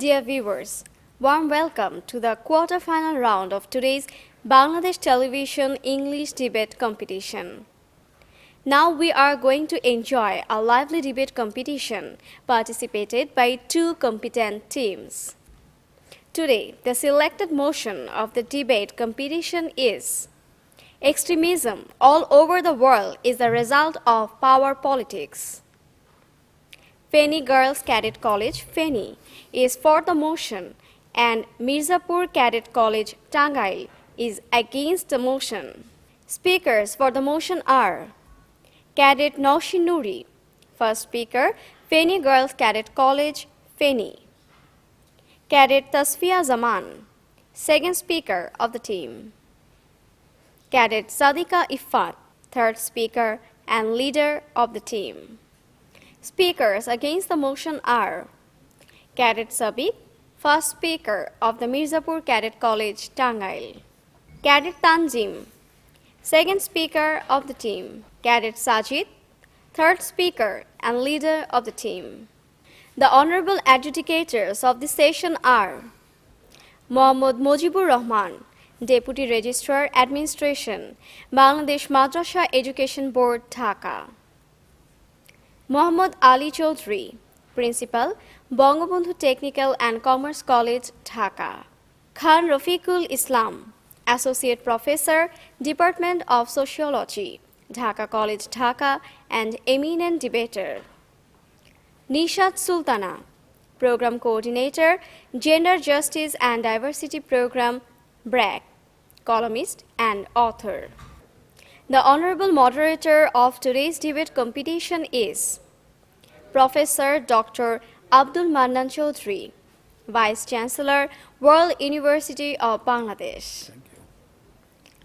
Dear viewers, warm welcome to the quarter-final round of today's Bangladesh Television English Debate Competition. Now we are going to enjoy a lively debate competition participated by two competent teams. Today, the selected motion of the debate competition is Extremism all over the world is the result of power politics. Feni Girls Cadet College, Feni, is for the motion and Mirzapur Cadet College, Tangail, is against the motion. Speakers for the motion are Cadet Naushin Nuri, first speaker, Feni Girls Cadet College, Feni. Cadet Tasfiya Zaman, second speaker of the team. Cadet Sadika Ifat, third speaker and leader of the team. Speakers against the motion are Cadet Sabik, first speaker of the Mirzapur Cadet College, Tangail. Cadet Tanjim, second speaker of the team. Cadet Sajid, third speaker and leader of the team. The honorable adjudicators of this session are Mohammad Mojibur Rahman, Deputy Registrar Administration, Bangladesh Madrasa Education Board, Dhaka. Mohammad Ali Chaudhry, Principal, Bangabandhu Technical and Commerce College, Dhaka. Khan Rafiqul Islam, Associate Professor, Department of Sociology, Dhaka College, Dhaka, and eminent debater. Nishat Sultana, Program Coordinator, Gender Justice and Diversity Program, BRAC, columnist and author. The honorable moderator of today's debate competition is Professor Dr. Abdul Mannan Chaudhry, Vice Chancellor, World University of Bangladesh. Thank you.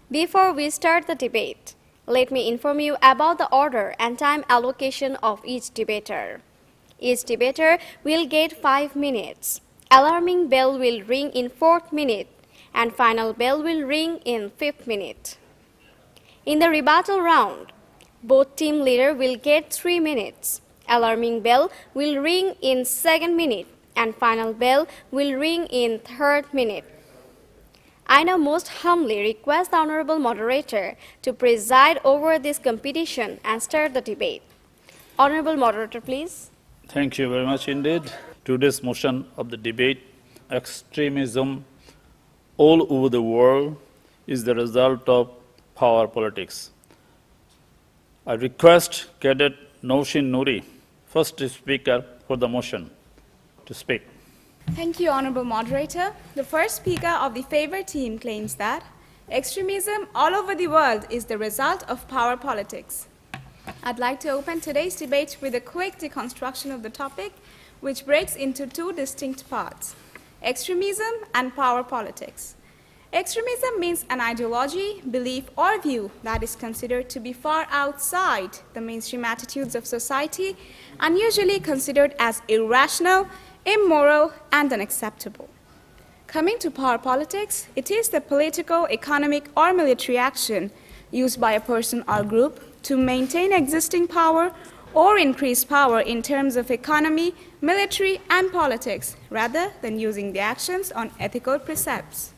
Before we start the debate, let me inform you about the order and time allocation of each debater. Each debater will get 5 minutes. Alarming bell will ring in 4th minute and final bell will ring in 5th minute. In the rebuttal round, both team leader will get 3 minutes. Alarming bell will ring in 2nd minute and final bell will ring in 3rd minute. I now most humbly request the honorable moderator to preside over this competition and start the debate. Honorable moderator, please. Thank you very much indeed. Today's motion of the debate, extremism all over the world is the result of power politics. I request Cadet Naushin Nuri, first speaker for the motion, to speak. Thank you, Honorable Moderator. The first speaker of the favored team claims that extremism all over the world is the result of power politics. I'd like to open today's debate with a quick deconstruction of the topic, which breaks into two distinct parts: extremism and power politics. Extremism means an ideology, belief, or view that is considered to be far outside the mainstream attitudes of society and usually considered as irrational, immoral, and unacceptable. Coming to power politics, it is the political, economic, or military action used by a person or group to maintain existing power or increase power in terms of economy, military, and politics, rather than using the actions on ethical precepts.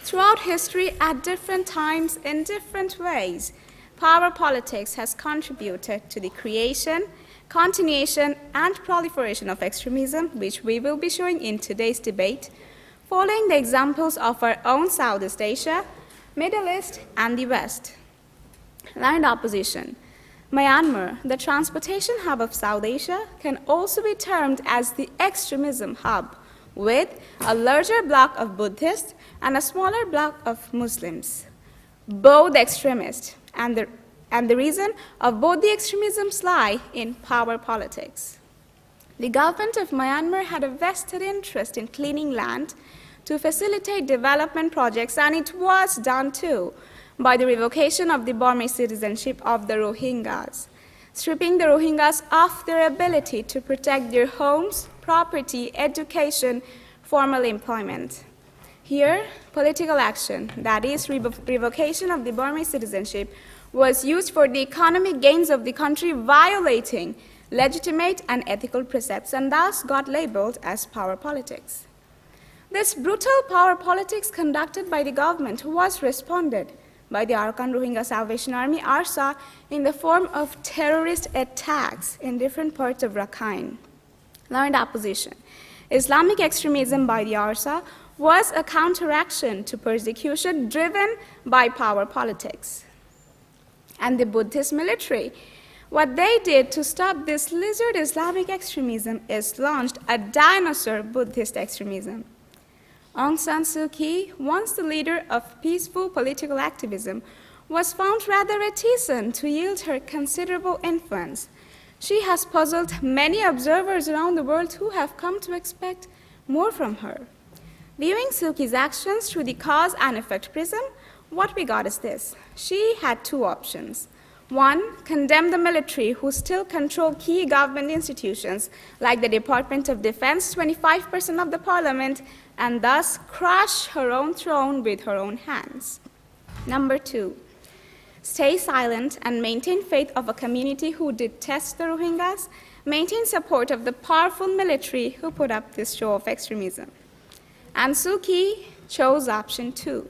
Throughout history, at different times, in different ways, power politics has contributed to the creation, continuation, and proliferation of extremism, which we will be showing in today's debate, following the examples of our own Southeast Asia, Middle East, and the West. Land opposition. Myanmar, the transportation hub of South Asia, can also be termed as the extremism hub, with a larger block of Buddhists and a smaller block of Muslims. Both extremists, and the reason of both the extremisms lie in power politics. The government of Myanmar had a vested interest in cleaning land to facilitate development projects, and it was done too by the revocation of the Burmese citizenship of the Rohingyas, stripping the Rohingyas of their ability to protect their homes, property, education, formal employment. Here, political action, that is, revocation of the Burmese citizenship, was used for the economic gains of the country, violating legitimate and ethical precepts, and thus got labeled as power politics. This brutal power politics conducted by the government was responded by the Arakan Rohingya Salvation Army, ARSA, in the form of terrorist attacks in different parts of Rakhine. Learned opposition. Islamic extremism by the ARSA was a counteraction to persecution driven by power politics. And the Buddhist military, what they did to stop this lizard Islamic extremism is launched a dinosaur Buddhist extremism. Aung San Suu Kyi, once the leader of peaceful political activism, was found rather reticent to yield her considerable influence. She has puzzled many observers around the world who have come to expect more from her. Viewing Suu Kyi's actions through the cause and effect prism, what we got is this. She had two options. One, condemn the military who still control key government institutions like the Department of Defense, 25% of the parliament, and thus crush her own throne with her own hands. Number two, stay silent and maintain faith of a community who detest the Rohingyas, maintain support of the powerful military who put up this show of extremism. And Suu Kyi chose option two.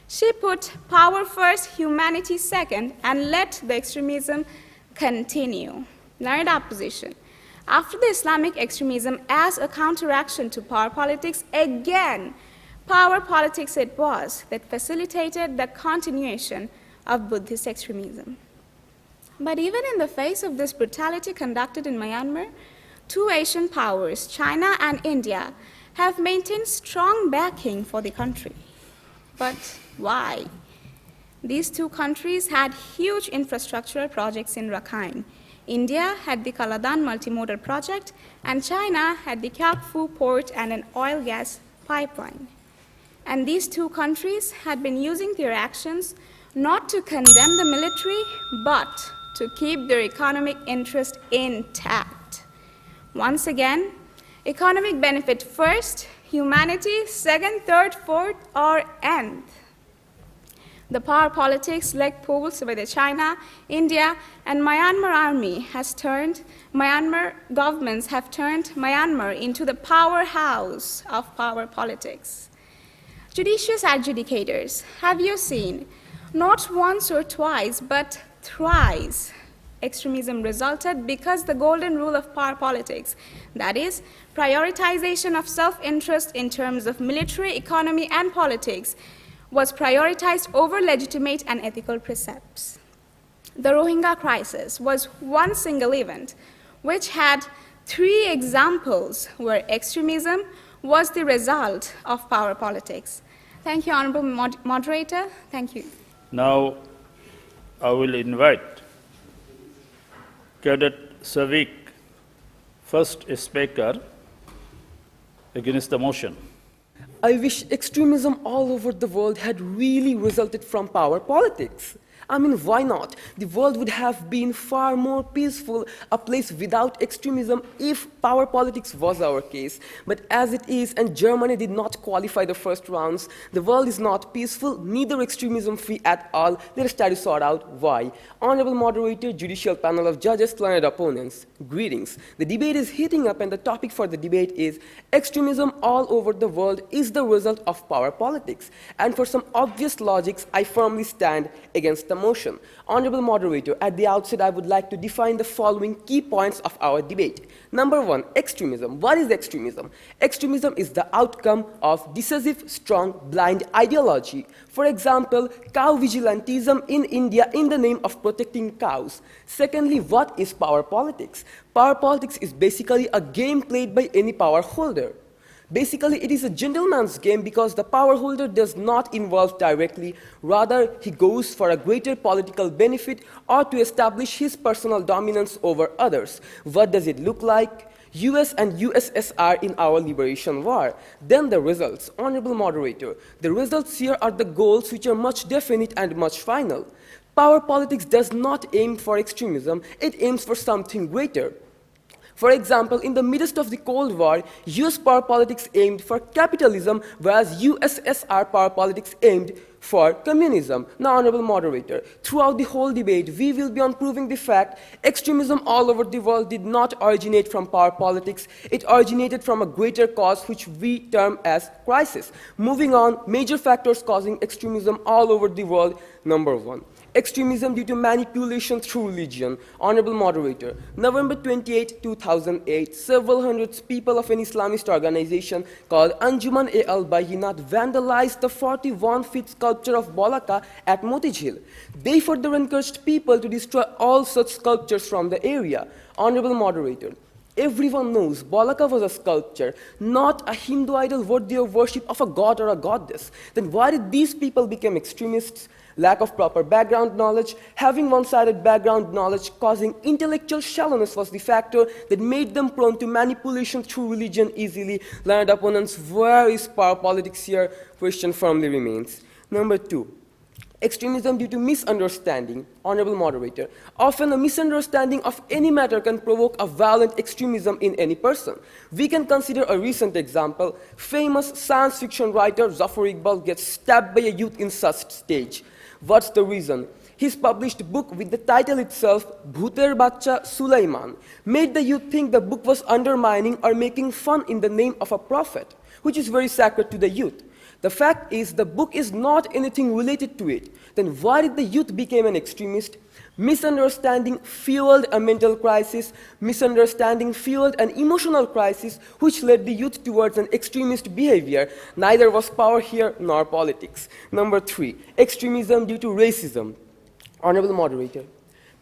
She put power first, humanity second, and let the extremism continue. Learned opposition. After the Islamic extremism as a counteraction to power politics, again, power politics it was that facilitated the continuation of Buddhist extremism. But even in the face of this brutality conducted in Myanmar, two Asian powers, China and India, have maintained strong backing for the country. But why? These two countries had huge infrastructural projects in Rakhine. India had the Kaladan multimodal project, and China had the Kyak Phu port and an oil gas pipeline. And these two countries had been using their actions not to condemn the military, but to keep their economic interest intact. Once again, economic benefit first, humanity second, third, fourth, or nth. The power politics leg pulls by the China, India, and Myanmar army Myanmar governments have turned Myanmar into the powerhouse of power politics. Judicious adjudicators, have you seen? Not once or twice, but thrice, extremism resulted because the golden rule of power politics, that is, prioritization of self-interest in terms of military, economy, and politics, was prioritized over legitimate and ethical precepts. The Rohingya crisis was one single event which had three examples where extremism was the result of power politics. Thank you, Honorable Moderator. Thank you. Now, I will invite Cadet Savik, first speaker, against the motion. I wish extremism all over the world had really resulted from power politics. I mean, why not? The world would have been far more peaceful, a place without extremism, if power politics was our case. But as it is, and Germany did not qualify the first rounds, the world is not peaceful, neither extremism-free at all. Let us try to sort out why. Honorable Moderator, judicial panel of judges, learned opponents, greetings. The debate is heating up, and the topic for the debate is extremism all over the world is the result of power politics. And for some obvious logics, I firmly stand against the motion. Honorable Moderator, at the outset, I would like to define the following key points of our debate. Number one, extremism. What is extremism? Extremism is the outcome of decisive, strong, blind ideology. For example, cow vigilantism in India in the name of protecting cows. Secondly, what is power politics? Power politics is basically a game played by any power holder. Basically, it is a gentleman's game because the power holder does not involve directly. Rather, he goes for a greater political benefit or to establish his personal dominance over others. What does it look like? US and USSR in our liberation war. Then the results. Honorable Moderator, the results here are the goals which are much definite and much final. Power politics does not aim for extremism, it aims for something greater. For example, in the midst of the Cold War, US power politics aimed for capitalism, whereas USSR power politics aimed for communism. Now, Honorable Moderator, throughout the whole debate, we will be on proving the fact extremism all over the world did not originate from power politics. It originated from a greater cause which we term as crisis. Moving on, major factors causing extremism all over the world. Number one, extremism due to manipulation through religion. Honorable Moderator, November 28, 2008, several hundred people of an Islamist organization called Anjuman-e-al-Bayinat vandalized the 41-feet sculpture of Bolaka at Motijhil. They further encouraged people to destroy all such sculptures from the area. Honorable Moderator, everyone knows Bolaka was a sculpture, not a Hindu idol worthy of worship of a god or a goddess. Then why did these people become extremists? Lack of proper background knowledge, having one-sided background knowledge causing intellectual shallowness was the factor that made them prone to manipulation through religion easily. Learned opponents, where is power politics here? Question firmly remains. Number two, extremism due to misunderstanding. Honorable Moderator, often a misunderstanding of any matter can provoke a violent extremism in any person. We can consider a recent example. Famous science fiction writer Zafar Iqbal gets stabbed by a youth in such stage. What's the reason? His published book with the title itself, Bhuter Bacha Sulaiman, made the youth think the book was undermining or making fun in the name of a prophet, which is very sacred to the youth. The fact is, the book is not anything related to it. Then why did the youth become an extremist? Misunderstanding fueled a mental crisis. Misunderstanding fueled an emotional crisis, which led the youth towards an extremist behavior. Neither was power here nor politics. Number three, extremism due to racism. Honorable Moderator,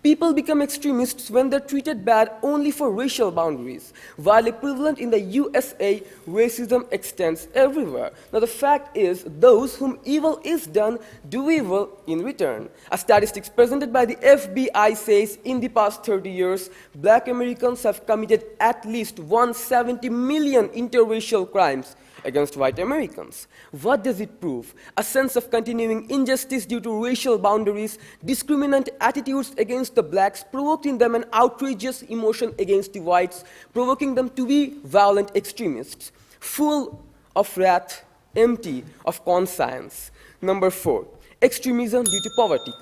people become extremists when they're treated bad only for racial boundaries. While equivalent in the USA, racism extends everywhere. Now the fact is, those whom evil is done do evil in return. A statistics presented by the FBI says in the past 30 years, black Americans have committed at least 170 million interracial crimes against white Americans. What does it prove? A sense of continuing injustice due to racial boundaries, discriminant attitudes against the blacks, provoked in them an outrageous emotion against the whites, provoking them to be violent extremists, full of wrath, empty of conscience. Number four, extremism due to poverty.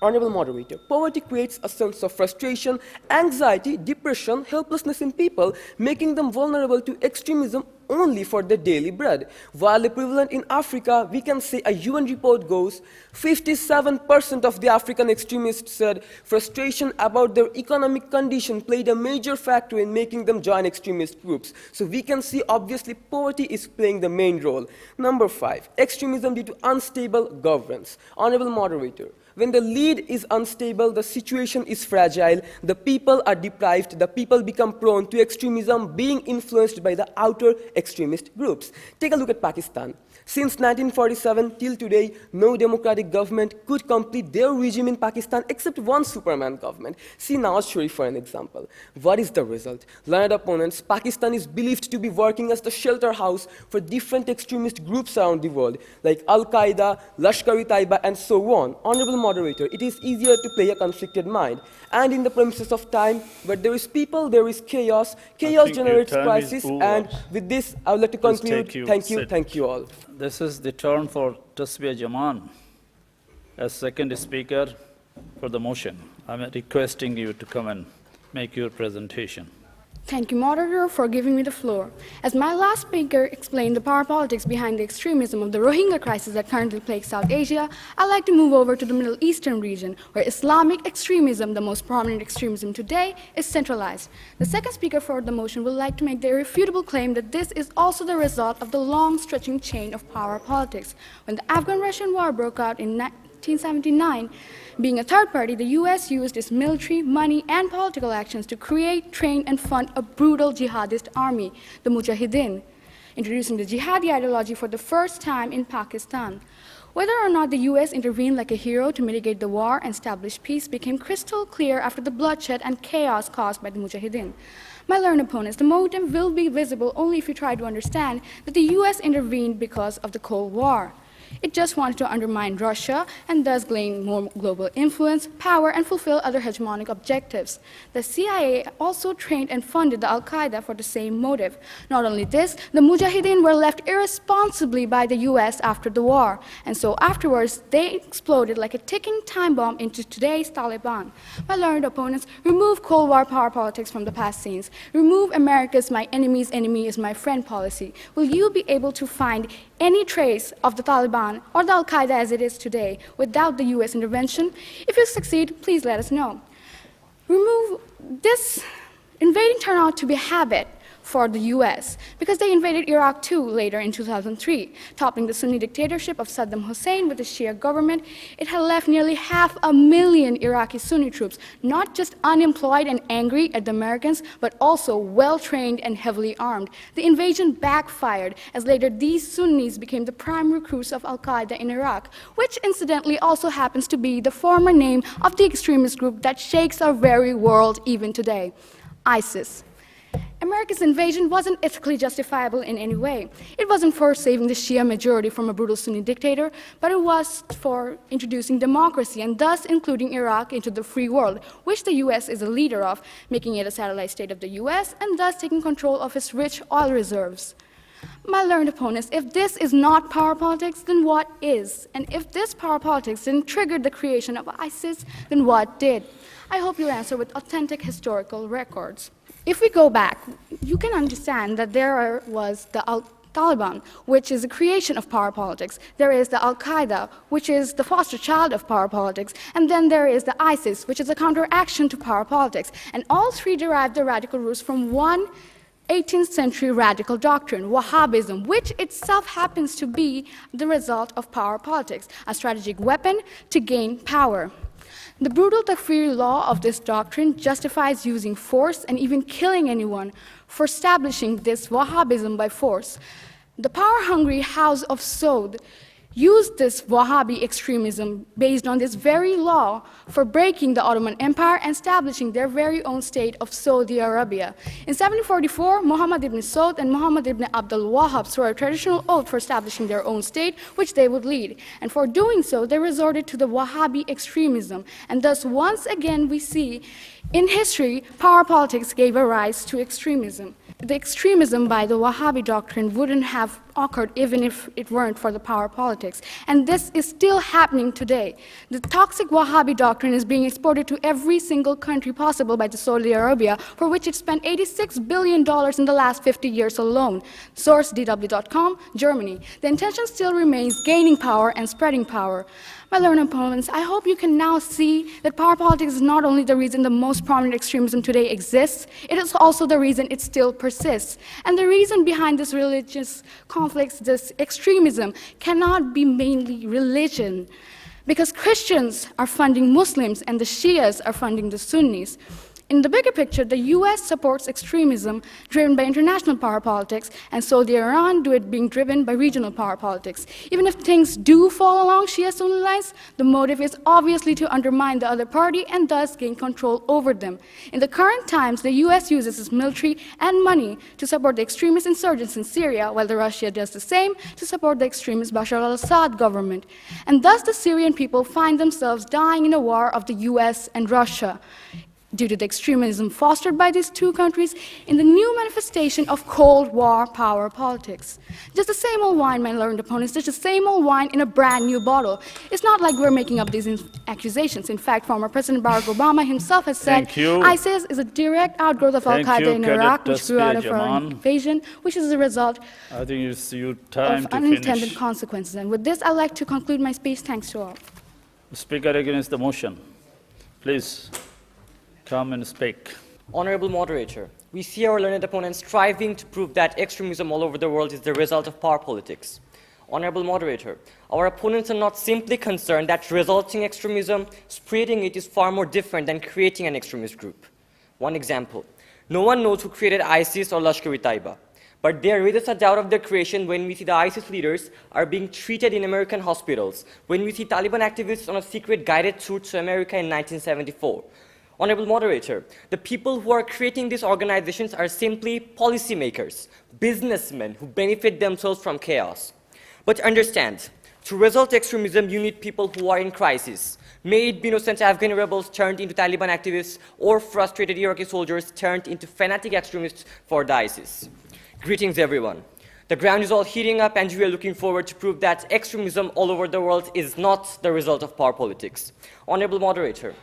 Honorable Moderator, poverty creates a sense of frustration, anxiety, depression, helplessness in people, making them vulnerable to extremism only for their daily bread. While equivalent in Africa, we can say a UN report goes, 57% of the African extremists said frustration about their economic condition played a major factor in making them join extremist groups. So we can see, obviously, poverty is playing the main role. Number five, extremism due to unstable governance. Honorable Moderator, when the lead is unstable, the situation is fragile, the people are deprived, the people become prone to extremism being influenced by the outer extremist groups. Take a look at Pakistan. Since 1947 till today, no democratic government could complete their regime in Pakistan except one Superman government. See Nawaz Sharif for an example. What is the result? Learned opponents, Pakistan is believed to be working as the shelter house for different extremist groups around the world, like Al-Qaeda, Lashkar-e-Taiba, and so on. Honorable Moderator, it is easier to play a constricted mind. And in the premises of time, where there is people, there is chaos. Chaos generates crisis, and with this, I would like to conclude. Thank you all. This is the turn for Tasbih Jaman as second speaker for the motion. I'm requesting you to come and make your presentation. Thank you, Moderator, for giving me the floor. As my last speaker explained the power politics behind the extremism of the Rohingya crisis that currently plagues South Asia, I'd like to move over to the Middle Eastern region, where Islamic extremism, the most prominent extremism today, is centralized. The second speaker for the motion would like to make the irrefutable claim that this is also the result of the long-stretching chain of power politics. When the Afghan-Russian war broke out in 1979, being a third party, the US used its military, money, and political actions to create, train, and fund a brutal jihadist army, the Mujahideen, introducing the jihadi ideology for the first time in Pakistan. Whether or not the US intervened like a hero to mitigate the war and establish peace became crystal clear after the bloodshed and chaos caused by the Mujahideen. My learned opponents, the motive will be visible only if you try to understand that the US intervened because of the Cold War. It just wanted to undermine Russia and thus gain more global influence, power, and fulfill other hegemonic objectives. The CIA also trained and funded the Al-Qaeda for the same motive. Not only this, the Mujahideen were left irresponsibly by the US after the war, and so afterwards they exploded like a ticking time bomb into today's Taliban. My learned opponents, remove Cold War power politics from the past scenes. Remove America's my enemy's enemy is my friend policy. Will you be able to find any trace of the Taliban or the Al-Qaeda as it is today without the US intervention? If you succeed, please let us know. Remove this invading turned out to be a habit for the US because they invaded Iraq too later in 2003, toppling the Sunni dictatorship of Saddam Hussein with the Shia government. It had left nearly 500,000 Iraqi Sunni troops, not just unemployed and angry at the Americans, but also well-trained and heavily armed. The invasion backfired, as later these Sunnis became the prime recruits of Al-Qaeda in Iraq, which incidentally also happens to be the former name of the extremist group that shakes our very world even today, ISIS. America's invasion wasn't ethically justifiable in any way. It wasn't for saving the Shia majority from a brutal Sunni dictator, but it was for introducing democracy and thus including Iraq into the free world, which the US is a leader of, making it a satellite state of the US and thus taking control of its rich oil reserves. My learned opponents, if this is not power politics, then what is? And if this power politics didn't trigger the creation of ISIS, then what did? I hope you answer with authentic historical records. If we go back, you can understand that there was the Taliban, which is a creation of power politics. There is the Al-Qaeda, which is the foster child of power politics. And then there is the ISIS, which is a counteraction to power politics. And all three derive their radical roots from one 18th century radical doctrine, Wahhabism, which itself happens to be the result of power politics, a strategic weapon to gain power. The brutal takfiri law of this doctrine justifies using force and even killing anyone for establishing this Wahhabism by force. The power-hungry House of Saud used this Wahhabi extremism based on this very law for breaking the Ottoman Empire and establishing their very own state of Saudi Arabia. In 1744, Muhammad ibn Saud and Muhammad ibn Abdul Wahhab swore a traditional oath for establishing their own state, which they would lead. And for doing so, they resorted to the Wahhabi extremism. And thus, once again, we see in history, power politics gave a rise to extremism. The extremism by the Wahhabi doctrine wouldn't have occurred even if it weren't for the power politics. And this is still happening today. The toxic Wahhabi doctrine is being exported to every single country possible by the Saudi Arabia, for which it spent $86 billion in the last 50 years alone. Source DW.com, Germany. The intention still remains gaining power and spreading power. My learned opponents, I hope you can now see that power politics is not only the reason the most prominent extremism today exists, it is also the reason it still persists. And the reason behind this religious conflicts, this extremism, cannot be mainly religion. Because Christians are funding Muslims and the Shias are funding the Sunnis. In the bigger picture, the US supports extremism driven by international power politics, and Saudi Iran do it being driven by regional power politics. Even if things do fall along Shia-Sunni lines, the motive is obviously to undermine the other party and thus gain control over them. In the current times, the US uses its military and money to support the extremist insurgents in Syria, while the Russia does the same to support the extremist Bashar al-Assad government. And thus the Syrian people find themselves dying in a war of the US and Russia, due to the extremism fostered by these two countries in the new manifestation of Cold War power politics. Just the same old wine, my learned opponents, just the same old wine in a brand new bottle. It's not like we're making up these accusations. In fact, former President Barack Obama himself has said ISIS is a direct outgrowth of Al-Qaeda in Iraq, which grew out of our invasion, which is a result I think it's your time of to unintended finish. consequences. And with this, I'd like to conclude my speech. Thanks to all. Speaker against the motion, please come and speak. Honorable Moderator, we see our learned opponents striving to prove that extremism all over the world is the result of power politics. Honorable Moderator, our opponents are not simply concerned that resulting extremism, spreading it is far more different than creating an extremist group. One example, no one knows who created ISIS or Lashkar-e-Taiba, but there raises a doubt of their creation when we see the ISIS leaders are being treated in American hospitals, when we see Taliban activists on a secret guided tour to America in 1974. Honorable Moderator, the people who are creating these organizations are simply policymakers, businessmen who benefit themselves from chaos. But understand, To result extremism, you need people who are in crisis. May it be innocent Afghan rebels turned into Taliban activists or frustrated Iraqi soldiers turned into fanatic extremists for the ISIS. Greetings, everyone. The ground is all heating up, and we are looking forward to prove that extremism all over the world is not the result of power politics. Honorable Moderator,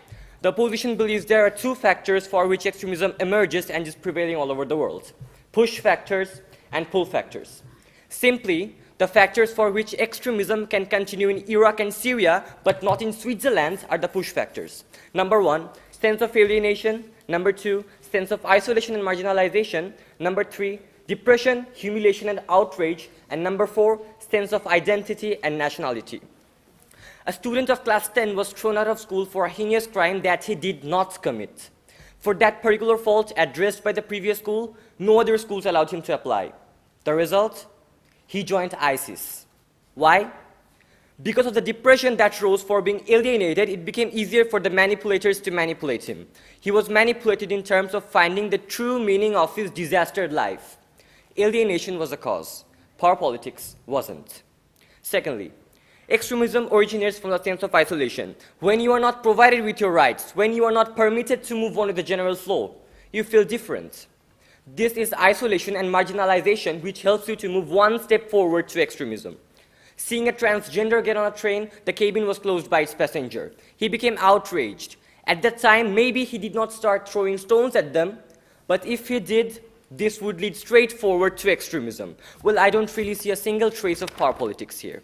the opposition believes there are two factors for which extremism emerges and is prevailing all over the world: push factors and pull factors. Simply, the factors for which extremism can continue in Iraq and Syria, but not in Switzerland, are the push factors. Number one, sense of alienation. Number two, sense of isolation and marginalization. Number three, depression, humiliation, and outrage. And number four, sense of identity and nationality. A student of class 10 was thrown out of school for a heinous crime that he did not commit. For that particular fault addressed by the previous school, no other schools allowed him to apply. The result? He joined ISIS. Why? Because of the depression that rose for being alienated, it became easier for the manipulators to manipulate him. He was manipulated in terms of finding the true meaning of his disastered life. Alienation was a cause. Power politics wasn't. Secondly, extremism originates from the sense of isolation. When you are not provided with your rights, when you are not permitted to move on with the general flow, you feel different. This is isolation and marginalization which helps you to move one step forward to extremism. Seeing a transgender get on a train, the cabin was closed by its passenger. He became outraged. At that time, maybe he did not start throwing stones at them, but if he did, this would lead straight forward to extremism. Well, I don't really see a single trace of power politics here.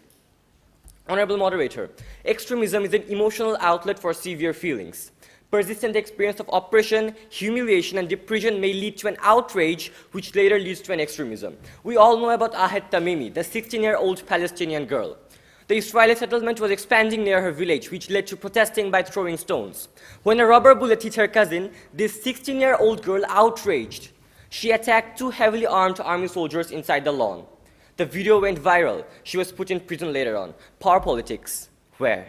Honorable Moderator, extremism is an emotional outlet for severe feelings. Persistent experience of oppression, humiliation, and depression may lead to an outrage, which later leads to an extremism. We all know about Ahed Tamimi, the 16-year-old Palestinian girl. The Israeli settlement was expanding near her village, which led to protesting by throwing stones. When a rubber bullet hit her cousin, this 16-year-old girl outraged. She attacked two heavily armed army soldiers inside the lawn. The video went viral. She was put in prison later on. Power politics, where?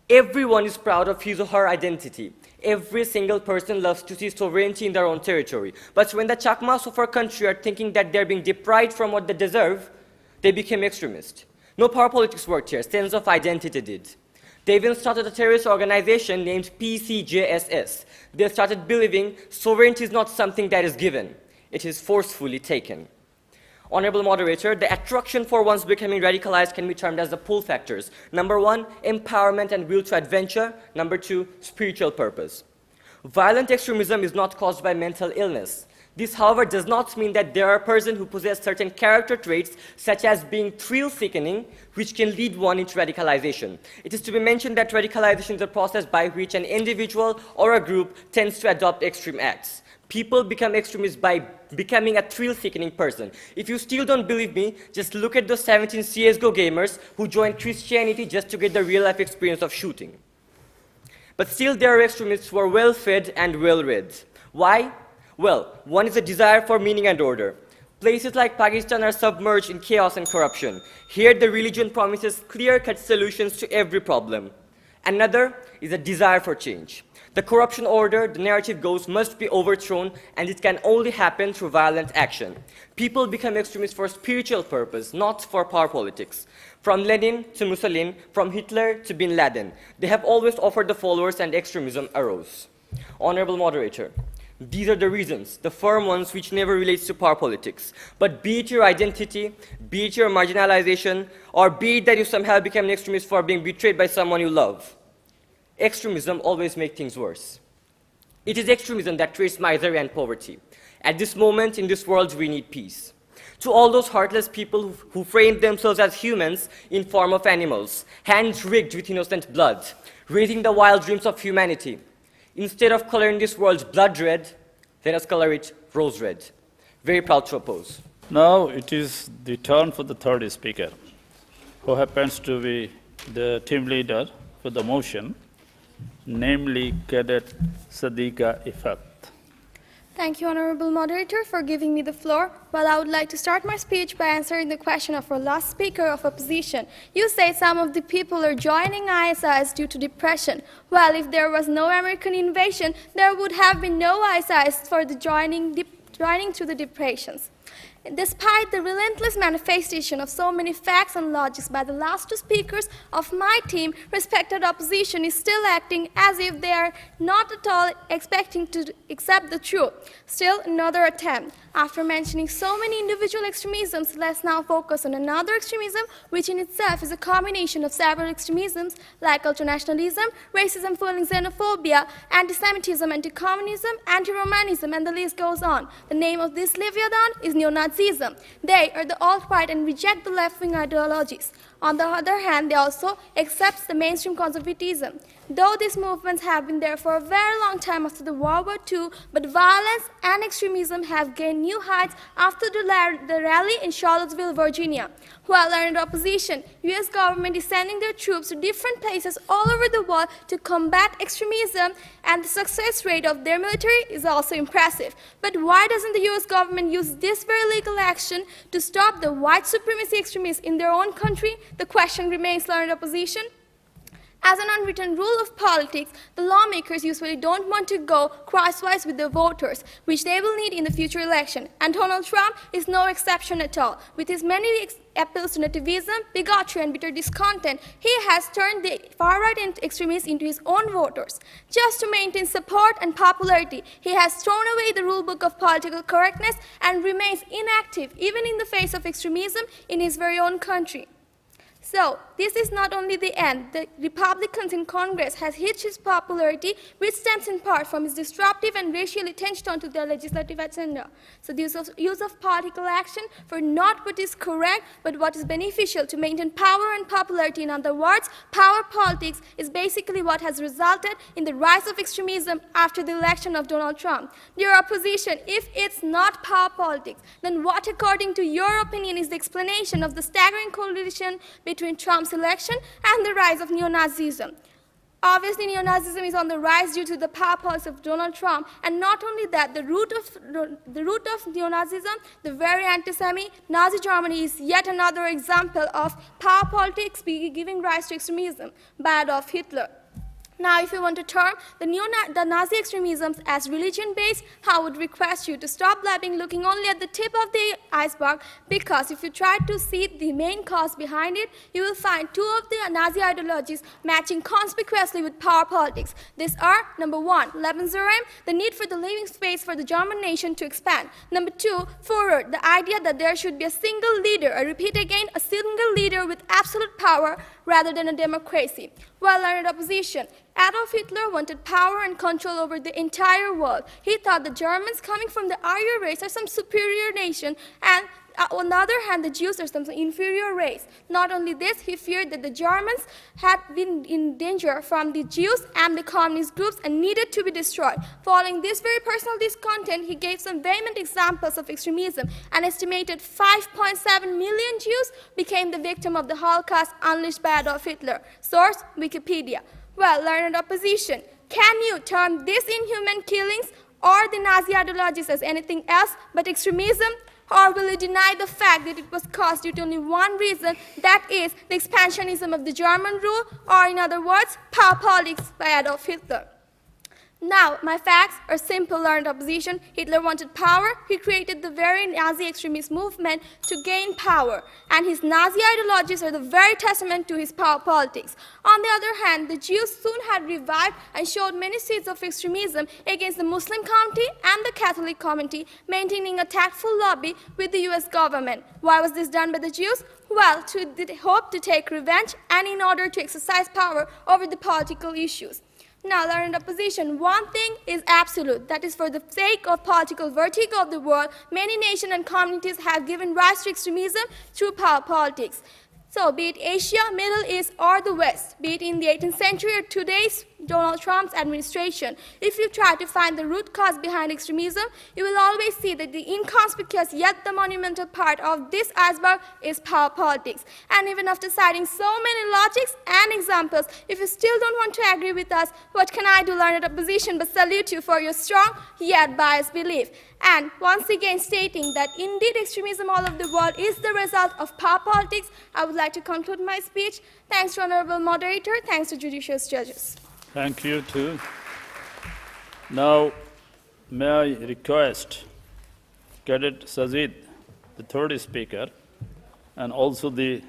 Everyone is proud of his or her identity. Every single person loves to see sovereignty in their own territory. But when the Chakmas of our country are thinking that they're being deprived from what they deserve, they became extremist. No power politics worked here. Sense of identity did. They even started a terrorist organization named PCJSS. They started believing sovereignty is not something that is given. It is forcefully taken. Honorable Moderator, the attraction for one's becoming radicalized can be termed as the pull factors. Number one, empowerment and will to adventure. Number two, spiritual purpose. Violent extremism is not caused by mental illness. This, however, does not mean that there are persons who possess certain character traits, such as being thrill-seeking, which can lead one into radicalization. It is to be mentioned that radicalization is a process by which an individual or a group tends to adopt extreme acts. People become extremists by becoming a thrill-seeking person. If you still don't believe me, just look at those 17 CSGO gamers who joined Christianity just to get the real-life experience of shooting. But still, there are extremists who are well-fed and well-read. Why? Well, one is a desire for meaning and order. Places like Pakistan are submerged in chaos and corruption. Here, the religion promises clear-cut solutions to every problem. Another is a desire for change. The corruption order, the narrative goes, must be overthrown, and it can only happen through violent action. People become extremists for spiritual purpose, not for power politics. From Lenin to Mussolini, from Hitler to Bin Laden, they have always offered the followers, and extremism arose. Honorable Moderator, these are the reasons, the firm ones which never relates to power politics. But be it your identity, be it your marginalization, or be it that you somehow become an extremist for being betrayed by someone you love, extremism always makes things worse. It is extremism that creates misery and poverty. At this moment in this world, we need peace. To all those heartless people who framed themselves as humans in form of animals, hands rigged with innocent blood, raising the wild dreams of humanity, instead of coloring this world blood red, let us color it rose red. Very proud to oppose. Now it is the turn for the third speaker, who happens to be the team leader for the motion, namely Cadet Sadiqa Ifat. Thank you, Honorable Moderator, for giving me the floor. Well, I would like to start my speech by answering the question of our last speaker of opposition. You say some of the people are joining ISIS due to depression. Well, if there was no American invasion, there would have been no ISIS for the joining through the depressions. Despite the relentless manifestation of so many facts and logics by the last two speakers of my team, respected opposition is still acting as if they are not at all expecting to accept the truth. Still another attempt. After mentioning so many individual extremisms, let's now focus on another extremism, which in itself is a combination of several extremisms like ultranationalism, racism fueling xenophobia, anti-Semitism, anti-communism, anti-Romanism, and the list goes on. The name of this Leviathan is neo-Nazism. They are the alt-right and reject the left-wing ideologies. On the other hand, they also accept the mainstream conservatism. Though these movements have been there for a very long time after the World War II, but violence and extremism have gained new heights after the rally in Charlottesville, Virginia. While learned opposition, US government is sending their troops to different places all over the world to combat extremism, and the success rate of their military is also impressive. But why doesn't the US government use this very legal action to stop the white supremacy extremists in their own country? The question remains, learned opposition. As an unwritten rule of politics, the lawmakers usually don't want to go crosswise with the voters, which they will need in the future election. And Donald Trump is no exception at all. With his many appeals to nativism, bigotry, and bitter discontent, he has turned the far-right extremists into his own voters. Just to maintain support and popularity, he has thrown away the rulebook of political correctness and remains inactive even in the face of extremism in his very own country. So, this is not only the end. The Republicans in Congress has hit his popularity, which stems in part from his disruptive and racially tinged onto their legislative agenda. So, the use of political action for not what is correct, but what is beneficial to maintain power and popularity. In other words, power politics is basically what has resulted in the rise of extremism after the election of Donald Trump. Dear opposition, if it's not power politics, then what, according to your opinion, is the explanation of the staggering correlation between Trump's election and the rise of neo-Nazism? Obviously, neo-Nazism is on the rise due to the power policy of Donald Trump, and not only that, the root of neo-Nazism, the very anti-Semitic Nazi Germany, is yet another example of power politics giving rise to extremism by Adolf Hitler. Now, if you want to term the Nazi extremisms as religion-based, I would request you to stop blabbing, looking only at the tip of the iceberg, because if you try to see the main cause behind it, you will find two of the Nazi ideologies matching conspicuously with power politics. These are, number one, Lebensraum, the need for the living space for the German nation to expand. Number two, Führer, the idea that there should be a single leader, I repeat again, a single leader with absolute power rather than a democracy. Well-learned opposition. Adolf Hitler wanted power and control over the entire world. He thought the Germans coming from the Aryan race are some superior nation, and on the other hand, the Jews are some inferior race. Not only this, he feared that the Germans had been in danger from the Jews and the communist groups and needed to be destroyed. Following this very personal discontent, he gave some vehement examples of extremism. An estimated 5.7 million Jews became the victim of the Holocaust unleashed by Adolf Hitler. Source, Wikipedia. Well, learned opposition. Can you term these inhuman killings or the Nazi ideologies as anything else but extremism? Or will you deny the fact that it was caused due to only one reason, that is, the expansionism of the German rule, or in other words, power politics by Adolf Hitler? Now, my facts are simple, learned opposition. Hitler wanted power. He created the very Nazi extremist movement to gain power. And his Nazi ideologies are the very testament to his power politics. On the other hand, the Jews soon had revived and showed many seeds of extremism against the Muslim community and the Catholic community, maintaining a tactful lobby with the US government. Why was this done by the Jews? Well, to hope to take revenge and in order to exercise power over the political issues. Now, learned opposition, one thing is absolute. That is, for the sake of political vertigo of the world, many nations and communities have given rise to extremism through power politics. So, be it Asia, Middle East, or the West, be it in the 18th century or today's Donald Trump's administration, if you try to find the root cause behind extremism, you will always see that the inconspicuous yet the monumental part of this iceberg is power politics. And even after citing so many logics and examples, if you still don't want to agree with us, what can I do, learned opposition, but salute you for your strong yet biased belief. And once again stating that indeed extremism all over the world is the result of power politics, I would like to conclude my speech. Thanks to Honorable Moderator, thanks to judicious judges. Thank you too. Now, may I request Cadet Sajid the third speaker, and also the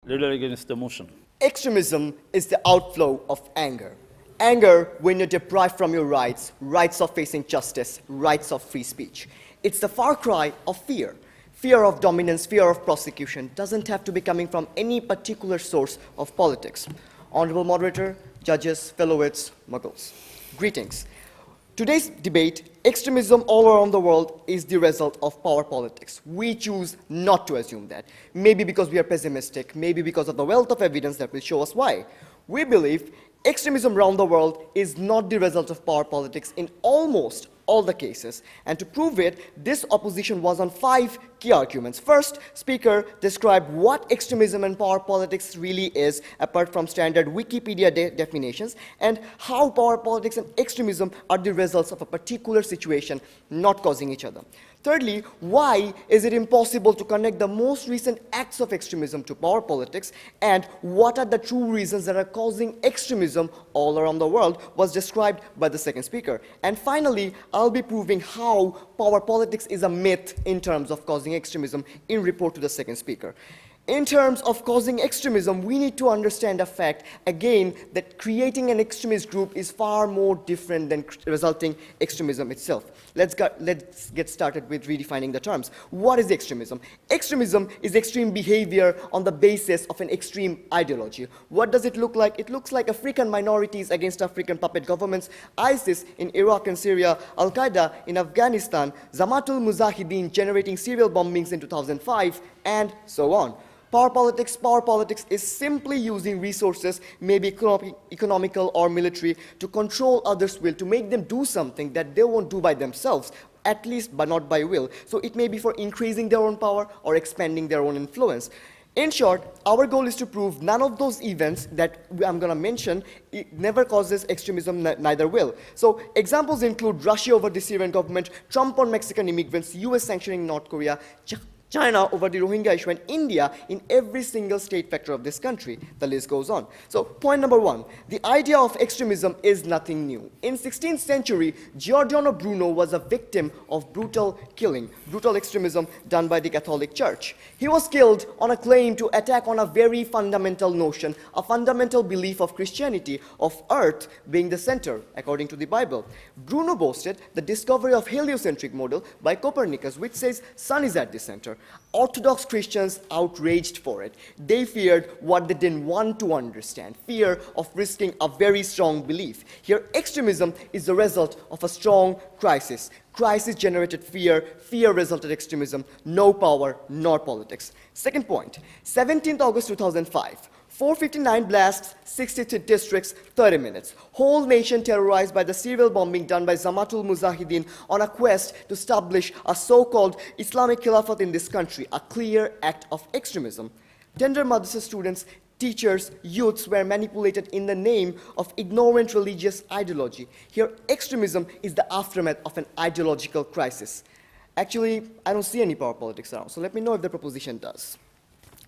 leader against the motion. Extremism is the outflow of anger. Anger when you're deprived from your rights, rights of facing justice, rights of free speech. It's the far cry of fear. Fear of dominance, fear of prosecution doesn't have to be coming from any particular source of politics. Honorable moderator, judges, fellow wits, muggles. Greetings. Today's debate, extremism all around the world, is the result of power politics. We choose not to assume that. Maybe because we are pessimistic, maybe because of the wealth of evidence that will show us why. We believe extremism around the world is not the result of power politics in almost all the cases. And to prove it, this opposition was on 5 key arguments. First, speaker described what extremism and power politics really is, apart from standard Wikipedia definitions, and how power politics and extremism are the results of a particular situation, not causing each other. Thirdly, why is it impossible to connect the most recent acts of extremism to power politics, and what are the true reasons that are causing extremism all around the world was described by the second speaker. And finally, I'll be proving how power politics is a myth in terms of causing extremism in report to the second speaker. In terms of causing extremism, we need to understand a fact, again, that creating an extremist group is far more different than resulting extremism itself. Let's get started with redefining the terms. What is extremism? Extremism is extreme behavior on the basis of an extreme ideology. What does it look like? It looks like African minorities against African puppet governments, ISIS in Iraq and Syria, Al-Qaeda in Afghanistan, Jamatul Mujahideen generating serial bombings in 2005, and so on. Power politics is simply using resources, maybe economical or military, to control others' will, to make them do something that they won't do by themselves, at least but not by will. So it may be for increasing their own power or expanding their own influence. In short, our goal is to prove none of those events that I'm going to mention never causes extremism, neither will. So examples include Russia over the Syrian government, Trump on Mexican immigrants, US sanctioning North Korea, China over the Rohingya issue, and India in every single state factor of this country. The list goes on. So point number 1, the idea of extremism is nothing new. In 16th century, Giordano Bruno was a victim of brutal killing, brutal extremism done by the Catholic Church. He was killed on a claim to attack on a very fundamental notion, a fundamental belief of Christianity, of earth being the center, according to the Bible. Bruno boasted the discovery of heliocentric model by Copernicus, which says sun is at the center. Orthodox Christians outraged for it. They feared what they didn't want to understand, fear of risking a very strong belief. Here, extremism is the result of a strong crisis. Crisis generated fear, fear resulted extremism, no power nor politics. Second point, 17th August 2005. 459 blasts, 63 districts, 30 minutes. Whole nation terrorized by the serial bombing done by Jamatul Mujahideen on a quest to establish a so-called Islamic Khilafat in this country, a clear act of extremism. Tender madrasa students, teachers, youths were manipulated in the name of ignorant religious ideology. Here, extremism is the aftermath of an ideological crisis. Actually, I don't see any power politics around, so let me know if the proposition does.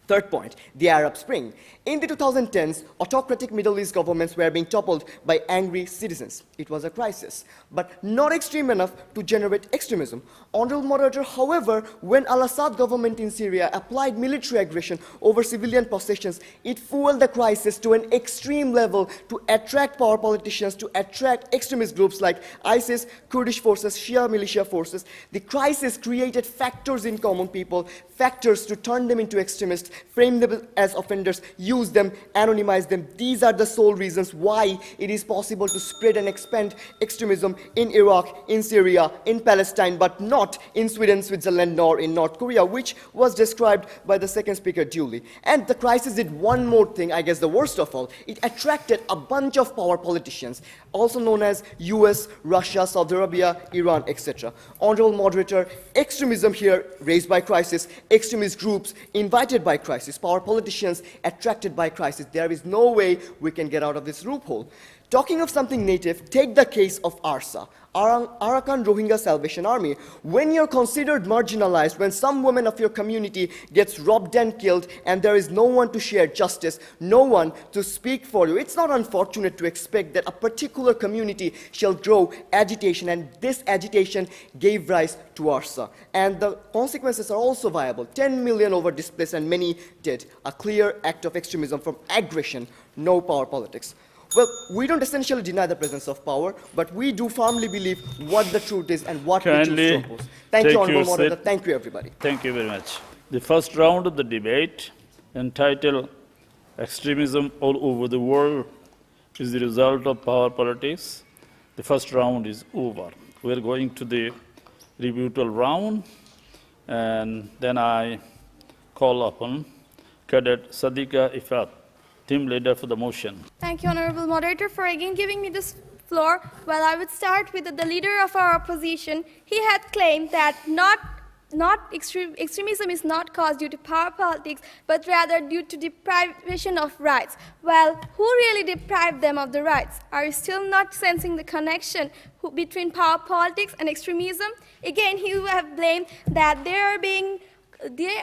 Third point, the Arab Spring. In the 2010s, autocratic Middle East governments were being toppled by angry citizens. It was a crisis, but not extreme enough to generate extremism. Honorable moderator, however, when Al-Assad government in Syria applied military aggression over civilian possessions, it fueled the crisis to an extreme level to attract power politicians, to attract extremist groups like ISIS, Kurdish forces, Shia militia forces. The crisis created factors in common people, factors to turn them into extremists, frame them as offenders, use them, anonymize them. These are the sole reasons why it is possible to spread and expand extremism in Iraq, in Syria, in Palestine, but not in Sweden, Switzerland, nor in North Korea, which was described by the second speaker duly. And the crisis did one more thing, I guess the worst of all. It attracted a bunch of power politicians, also known as US, Russia, Saudi Arabia, Iran, etc. Honorable moderator, extremism here raised by crisis, extremist groups invited by crisis, power politicians attracted by crisis. There is no way we can get out of this loophole. Talking of something native, take the case of ARSA, Arakan Rohingya Salvation Army. When you're considered marginalized, when some woman of your community gets robbed and killed, and there is no one to share justice, no one to speak for you, it's not unfortunate to expect that a particular community shall grow agitation, and this agitation gave rise to ARSA. And the consequences are also viable. 10 million over displaced, and many did. A clear act of extremism from aggression, no power politics. Well, we don't essentially deny the presence of power, but we do firmly believe what the truth is and what we choose Kindly to oppose. Thank take you, Honorable your Moderator. seat. Thank you, everybody. Thank you very much. The first round of the debate, entitled Extremism All Over the World, is the result of power politics. The first round is over. We are going to the rebuttal round, and then I call upon Cadet Sadiqa Ifat, team leader for the motion. Thank you, Honorable Moderator, for again giving me this floor. Well, I would start with the leader of our opposition. He had claimed that extremism is not caused due to power politics, but rather due to deprivation of rights. Well, who really deprived them of the rights? Are you still not sensing the connection between power politics and extremism? Again, he have blamed that they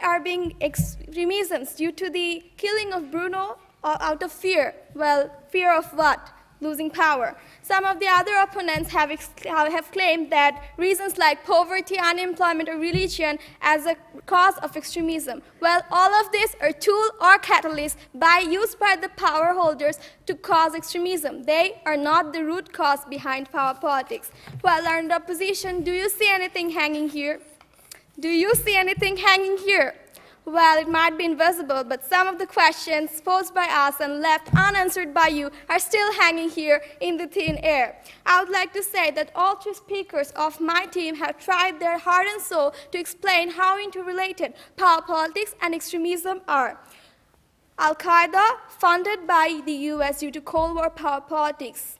are being extremisms due to the killing of Bruno out of fear. Well, fear of what? Losing power. Some of the other opponents have claimed that reasons like poverty, unemployment, or religion as a cause of extremism. Well, all of these are tools or catalysts used by the power holders to cause extremism. They are not the root cause behind power politics. Well, under opposition, do you see anything hanging here? Do you see anything hanging here? Well, it might be invisible, but some of the questions posed by us and left unanswered by you are still hanging here in the thin air. I would like to say that all three speakers of my team have tried their heart and soul to explain how interrelated power politics and extremism are. Al-Qaeda, funded by the US due to Cold War power politics.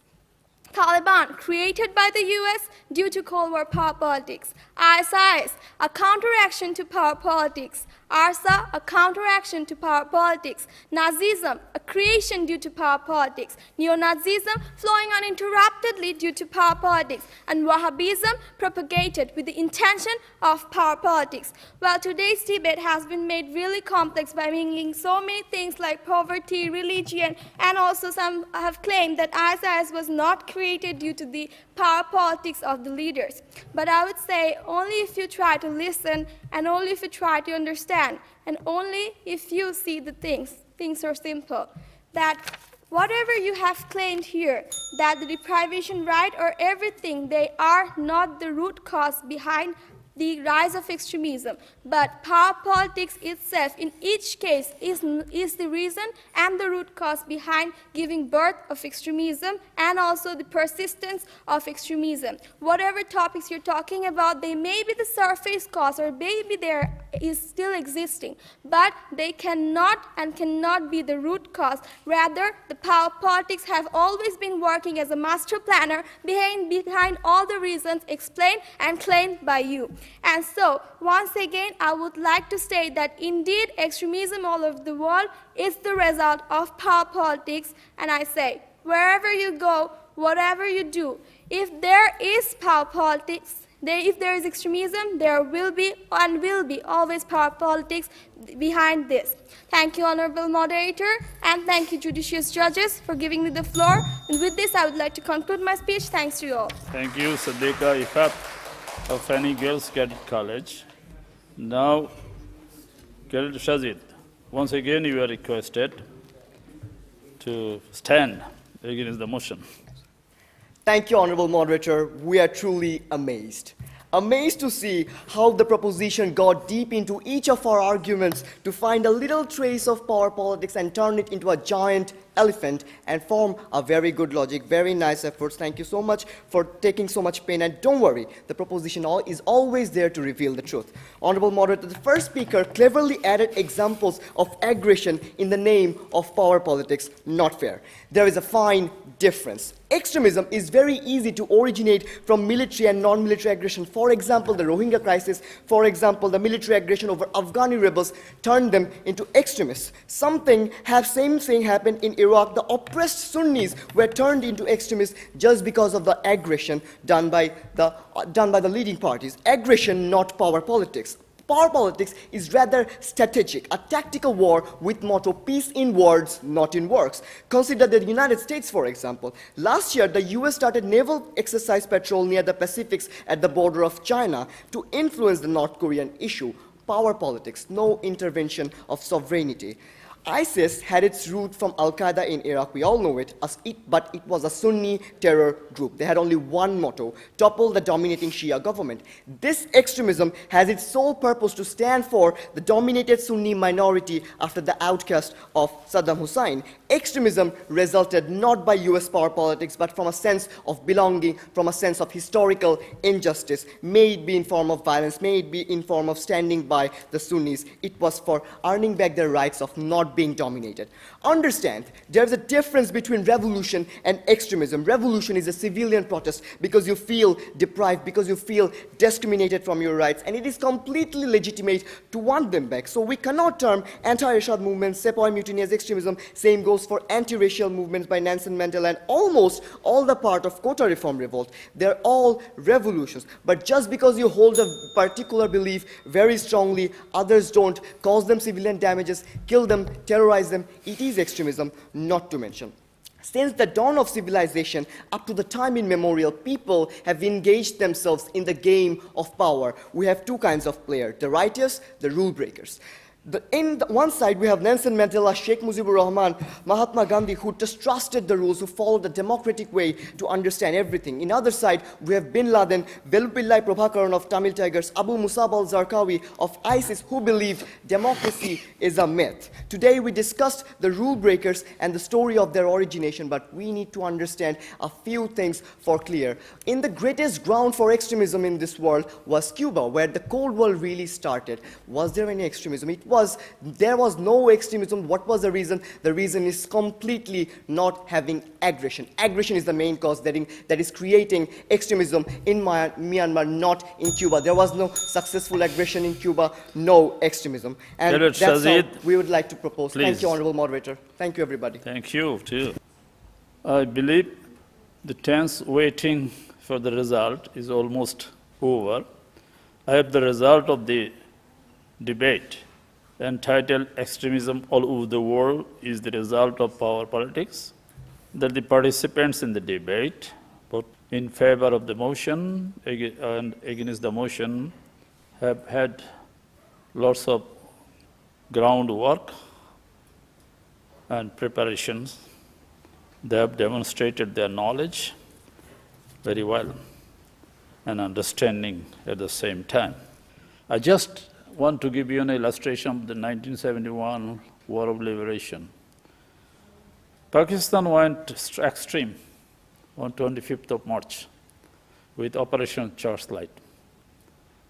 Taliban, created by the US due to Cold War power politics. ISIS, a counteraction to power politics. ARSA, a counteraction to power politics. Nazism, a creation due to power politics. Neo-Nazism, flowing uninterruptedly due to power politics. And Wahhabism, propagated with the intention of power politics. Well, today's debate has been made really complex by bringing so many things like poverty, religion, and also some have claimed that ISIS was not created due to the power politics of the leaders. But I would say only if you try to listen, and only if you try to understand, and only if you see the things are simple, that whatever you have claimed here, that the deprivation right or everything, they are not the root cause behind the rise of extremism, but power politics itself in each case is the reason and the root cause behind giving birth of extremism and also the persistence of extremism. Whatever topics you're talking about, they may be the surface cause or maybe there is still existing, but they cannot be the root cause. Rather, the power politics have always been working as a master planner behind all the reasons explained and claimed by you. And so, once again, I would like to state that indeed extremism all over the world is the result of power politics. And I say, wherever you go, whatever you do, if there is power politics, if there is extremism, there will be and will be always power politics behind this. Thank you, Honorable Moderator, and thank you, judicious judges, for giving me the floor. And with this, I would like to conclude my speech. Thanks to you all. Thank you, Sadiqa Ifat of Feni Girls Cadet College. Now, Cadet Shazid, once again you are requested to stand against the motion. Thank you, Honorable Moderator. We are truly amazed. Amazed to see how the proposition got deep into each of our arguments to find a little trace of power politics and turn it into a giant elephant and form a very good logic. Very nice efforts. Thank you so much for taking so much pain. And don't worry, the proposition is always there to reveal the truth. Honorable Moderator, the first speaker cleverly added examples of aggression in the name of power politics. Not fair. There is a fine difference. Extremism is very easy to originate from military and non-military aggression. For example, the Rohingya crisis, for example, the military aggression over Afghani rebels turned them into extremists. Same thing happened in Iraq Iraq, the oppressed Sunnis were turned into extremists just because of the aggression done by the leading parties. Aggression, not power politics. Power politics is rather strategic, a tactical war with motto peace in words, not in works. Consider the United States, for example. Last year, the US started naval exercise patrol near the Pacific at the border of China to influence the North Korean issue. Power politics, no intervention of sovereignty. ISIS had its root from Al-Qaeda in Iraq, we all know it, but it was a Sunni terror group. They had only one motto: topple the dominating Shia government. This extremism has its sole purpose to stand for the dominated Sunni minority after the outcast of Saddam Hussein. Extremism resulted not by US power politics, but from a sense of belonging, from a sense of historical injustice, may it be in form of violence, may it be in form of standing by the Sunnis. It was for earning back their rights of not being dominated. Understand, there's a difference between revolution and extremism. Revolution is a civilian protest because you feel deprived, because you feel discriminated from your rights, and it is completely legitimate to want them back. So we cannot term anti-Rashad movements, Sepoy mutiny as extremism. Same goes for anti-racial movements by Nelson Mandela and almost all the part of quota reform revolt. They're all revolutions. But just because you hold a particular belief very strongly, others don't, cause them civilian damages, kill them, terrorize them, it is extremism, not to mention. Since the dawn of civilization, up to the time immemorial, people have engaged themselves in the game of power. We have two kinds of players: the righteous, the rule breakers. One side, we have Nelson Mandela, Sheikh Mujibur Rahman, Mahatma Gandhi, who just trusted the rules, who followed the democratic way to understand everything. In other side, we have Bin Laden, Velupillai Prabhakaran of Tamil Tigers, Abu Musab al-Zarqawi of ISIS, who believed democracy is a myth. Today, we discussed the rule breakers and the story of their origination, but we need to understand a few things for clear. In the greatest ground for extremism in this world was Cuba, where the Cold War really started. Was there any extremism? There was no extremism. What was the reason? The reason is completely not having aggression. Aggression is the main cause that is creating extremism in Myanmar, not in Cuba. There was no successful aggression in Cuba, no extremism. And that's how we would like to propose. Please. Thank you, Honorable Moderator. Thank you, everybody. Thank you, too. I believe the tense waiting for the result is almost over. I have the result of the debate entitled Extremism All Over the World is the Result of Power Politics, that the participants in the debate, both in favor of the motion and against the motion, have had lots of groundwork and preparations. They have demonstrated their knowledge very well and understanding at the same time. I just want to give you an illustration of the 1971 War of Liberation. Pakistan went extreme on 25th of March with Operation Torchlight.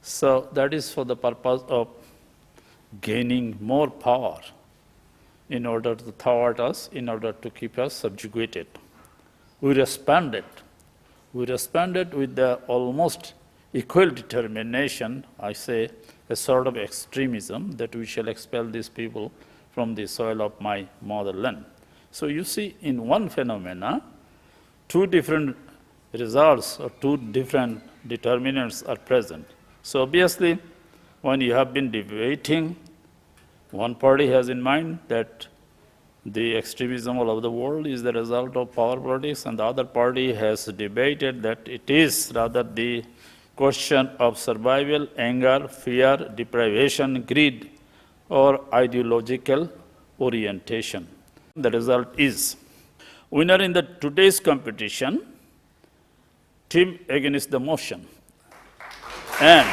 So that is for the purpose of gaining more power in order to thwart us, in order to keep us subjugated. We responded. We responded with the almost equal determination, I say, a sort of extremism, that we shall expel these people from the soil of my motherland. So you see, in one phenomena, two different results or two different determinants are present. So obviously, when you have been debating, one party has in mind that the extremism all over the world is the result of power politics, and the other party has debated that it is rather the question of survival, anger, fear, deprivation, greed, or ideological orientation. The result is winner in today's competition, team against the motion. And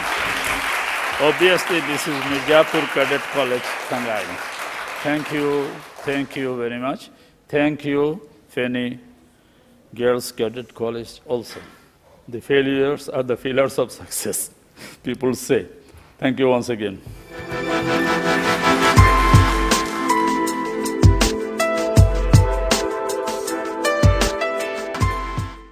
obviously this is Mirzapur Cadet College, Shanghai. Thank you very much. Thank you, Feni Girls Cadet College also. The failures are the failures of success, people say. Thank you once again.